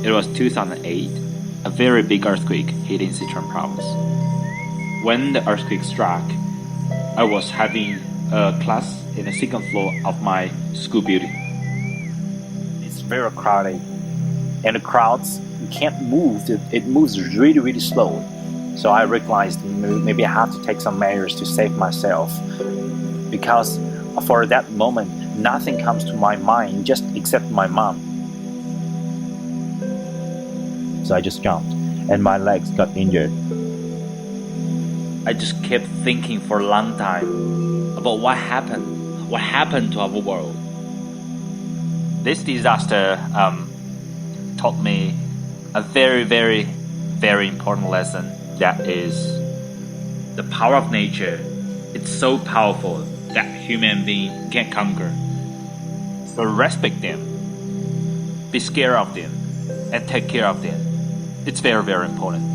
It was 2008. A very big earthquake hit in Sichuan province. When the earthquake struck, I was having a class in the second floor of my school building. It's very crowded, and the crowds can't move. It moves really, really slow. So I realized maybe I have to take some measures to save myself, because for that moment, nothing comes to my mind just except my mom. So I just jumped, and my legs got injured. I just kept thinking for a long time about what happened to our world. This disaster taught me a very, very, very important lesson. That is, the power of nature. It's so powerful that human beings can conquer. So respect them, be scared of them, and take care of them. It's very, very important.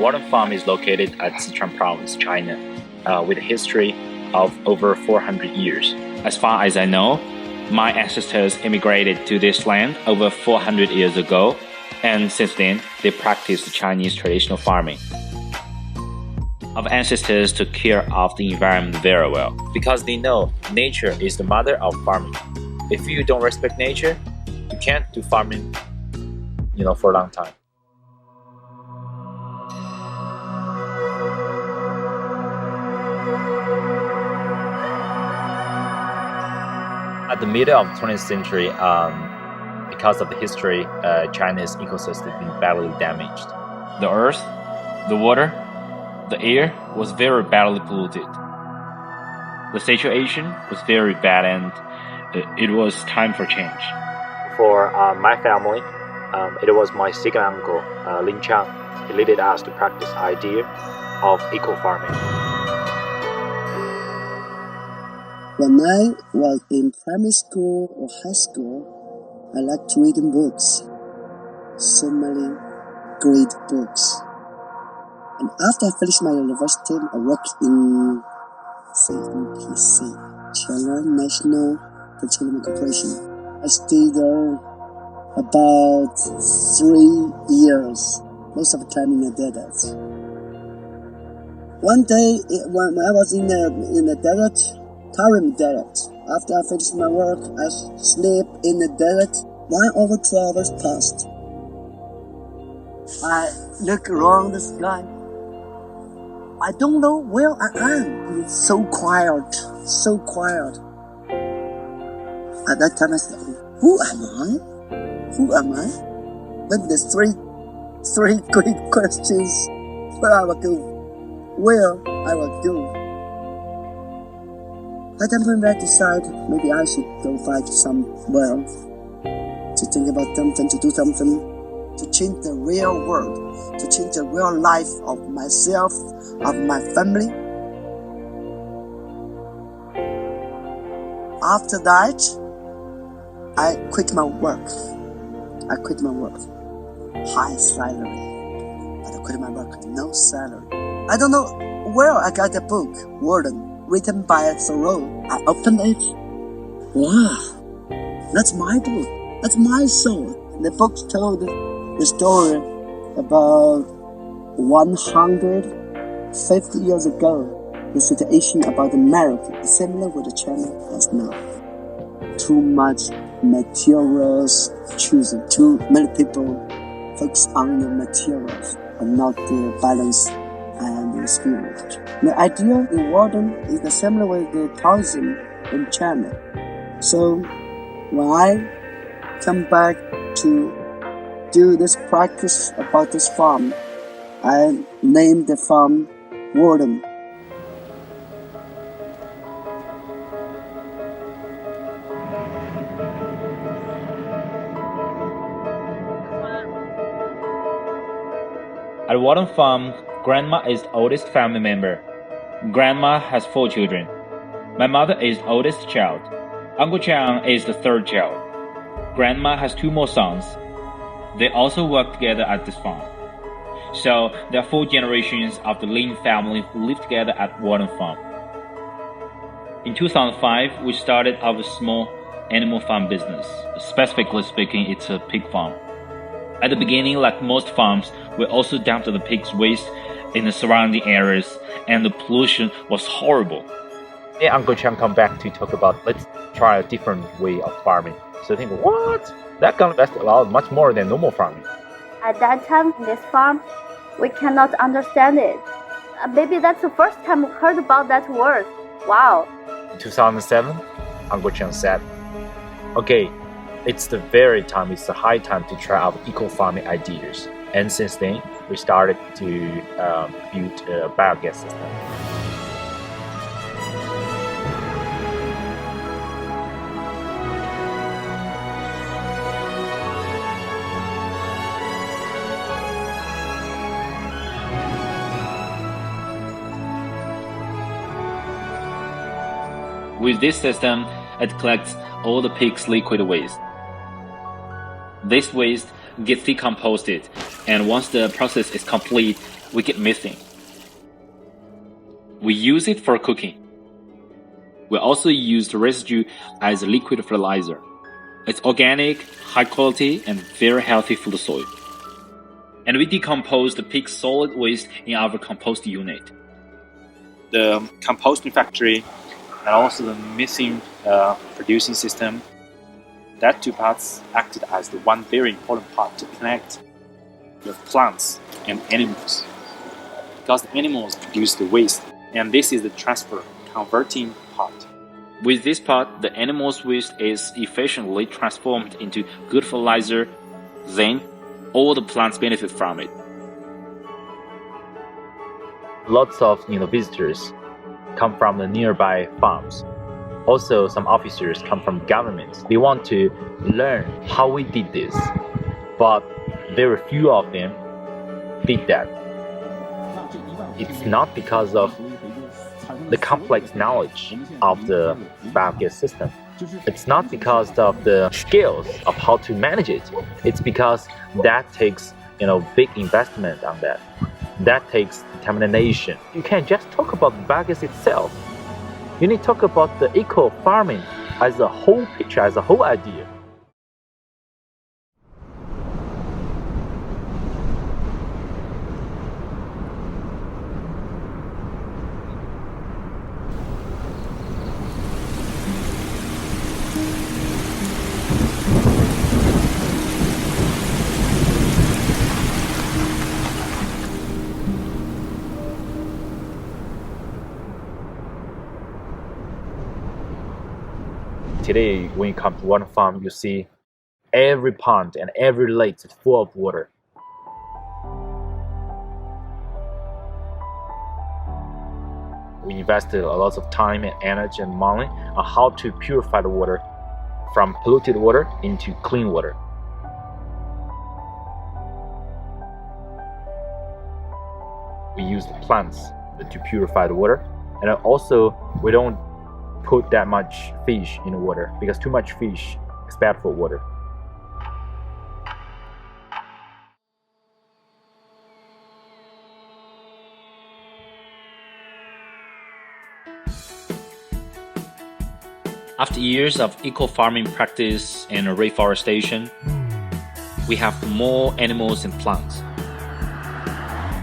Walden Farm is located at Sichuan Province, China, with a history of over 400 years. As far as I know, my ancestors immigrated to this land over 400 years ago, and since then, they practiced Chinese traditional farming. Our ancestors took care of the environment very well, because they know nature is the mother of farming. If you don't respect nature, you can't do farming, for a long time. At the middle of the 20th century, because of the history, China's ecosystem has been badly damaged. The earth, the water, the air was very badly polluted. The situation was very bad, and it was time for change. For my family, it was my second uncle, Lin Chang. He led us to practice the idea of eco-farming. When I was in primary school or high school, I liked reading books. So many great books. And after I finished my university, I worked in CNPC, China National Petroleum Corporation. I stayed there about 3 years, most of the time in the desert. One day, when I was in the desert, Tarim desert. After I finished my work, I sleep in the desert. 1 over 2 hours passed. I look around the sky. I don't know where I am. It's so quiet, so quiet. At that time I said, who am I? Who am I? Then there's three great questions. Where I will go? Where I will go? At that point I decide maybe I should go find somewhere to think about something, to do something, to change the real world, to change the real life of myself, of my family. After that, I quit my work. High salary. But I quit my work, no salary. I don't know where I got the book, Walden, written by Thoreau. I opened it. Wow, that's my book. That's my soul. The book told the story about 150 years ago. The situation about America is similar with China as now. Too much materials choosing. Too many people focus on the materials and not the balance and the spirit. The idea in Walden is the similar with the Taoism in China. So when I come back to do this practice about this farm, I named the farm Walden. At Walden Farm, Grandma is the oldest family member. Grandma has 4 children. My mother is the oldest child. Uncle Chang is the 3rd child. Grandma has 2 more sons. They also work together at this farm. So there are 4 generations of the Lin family who live together at Walden Farm. In 2005, we started our small animal farm business. Specifically speaking, it's a pig farm. At the beginning, like most farms, we also dumped the pig's waste in the surrounding areas, and the pollution was horrible. Then Uncle Chang come back to talk about let's try a different way of farming. So I think, what? That can invest a lot, much more than normal farming. At that time, in this farm, we cannot understand it. Maybe that's the first time we heard about that word. Wow. In 2007, Uncle Chang said, okay, it's the high time to try out eco-farming ideas. And since then, we started to build a biogas system. With this system, it collects all the pig's liquid waste. This waste gets decomposted, and once the process is complete, we get methane. We use it for cooking. We also use the residue as a liquid fertilizer. It's organic, high quality, and very healthy for the soil. And we decompose the pig's solid waste in our compost unit. The composting factory and also the methane producing system, that 2 parts acted as the one very important part to connect the plants and animals. Because the animals produce the waste, and this is the converting part. With this part, the animal's waste is efficiently transformed into good fertilizer, then all the plants benefit from it. Lots of visitors come from the nearby farms. Also, some officers come from governments. They want to learn how we did this, but very few of them did that. It's not because of the complex knowledge of the biogas system. It's not because of the skills of how to manage it. It's because that takes big investment on that. That takes determination. You can't just talk about the biogas itself. You need to talk about the eco-farming as a whole picture, as a whole idea. Today, when you come to Walden Farm, you see every pond and every lake is full of water. We invested a lot of time and energy and money on how to purify the water from polluted water into clean water. We use the plants to purify the water, and also we don't put that much fish in the water because too much fish is bad for water. After years of eco-farming practice and reforestation, we have more animals and plants.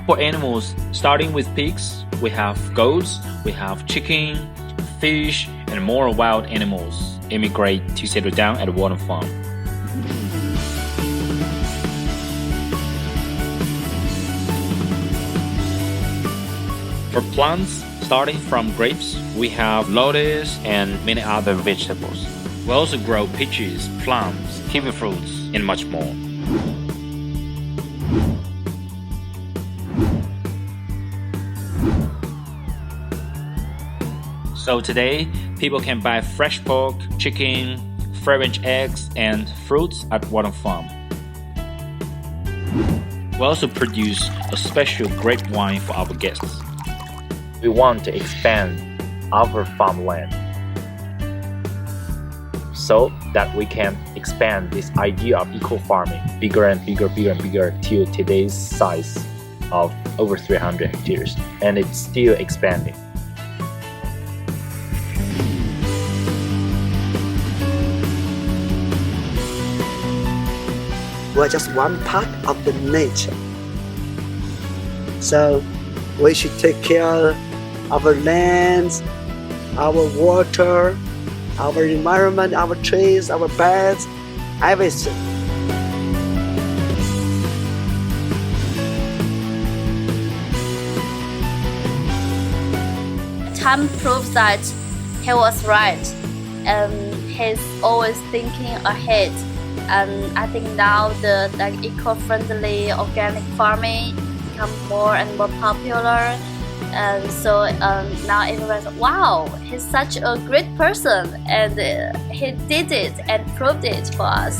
For animals, starting with pigs, we have goats, we have chicken, fish, and more wild animals immigrate to settle down at Walden Farm. For plants, starting from grapes, we have lettuce and many other vegetables. We also grow peaches, plums, kiwi fruits, and much more. So today, people can buy fresh pork, chicken, free-range eggs, and fruits at Walden Farm. We also produce a special grape wine for our guests. We want to expand our farmland so that we can expand this idea of eco-farming bigger and bigger till today's size of over 300 hectares, and it's still expanding. We're just one part of the nature. So we should take care of our lands, our water, our environment, our trees, our birds, everything. Time proves that he was right, and he's always thinking ahead. And I think now the eco-friendly organic farming become more and more popular, and so now everyone's wow, he's such a great person, and he did it and proved it for us.